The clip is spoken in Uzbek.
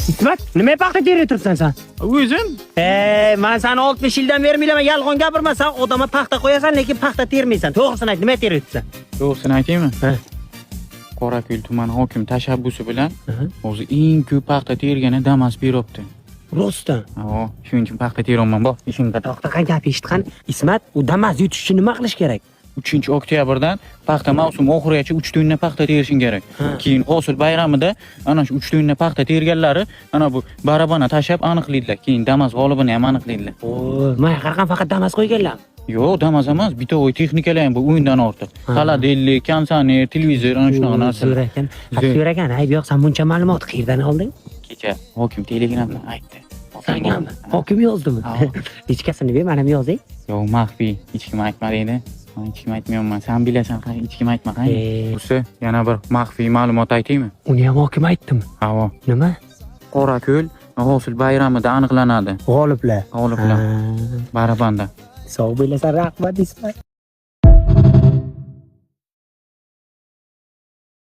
İsmet, nima paxta terib turibsan sen? O'zim? Men seni 60 yildan beri bilaman, yolg'on gapirma. Sen odamga paxta qo'yasan, lekin paxta termaysan. To'g'risini ayt, nima terib turibsan? To'g'risini aytaymi? Qorako'l tumani hokim tashabbusi bilan o'zi eng ko'p paxta tergani Damas beribdi. Rostdan. Shuning uchun paxta terolman. Bor, ishimga To'xtagan gap eshitgan. Ismat, u Damas yutish uchun nima qilish kerak? 3-oktyabrdan paxta mavsumi oxirigacha 3 tonna paxta terishing kerak. Keyin hosil bayramida ana shu 3 tonna paxta terganlari ana bu barabana tashab aniqlaydilar. Keyin Damas g'olibini ham aniqlaydilar. Men qarqan faqat Damas qo'yganlar. Yo'q, Damas emas, bitovoy texnikalar ham bu o'yindan ortiq. Xaladellik, konditsioner, televizor, ana shunaqa narsalar. Zo'r ekan. Ayb yo'q, sen buncha ma'lumot qayerdan olding? Kecha hokim telegramdan aytdi. Sangami? Hokim yozdimi? Hechkasini ber, men ham yozay. Yo'q, maxfiy, hech kim aytmadi edi. Hech kim aytmayman. Sen bilasan, hech kim aytma qani. Bo'lsa, yana bir maxfiy ma'lumot aytaymi? Uni ham hokim aytdimi? Nima? Qorako'l hosil bayramida aniqlanadi. G'oliblar. Barabanda. Sog' bo'lasan, rahmat Ismat.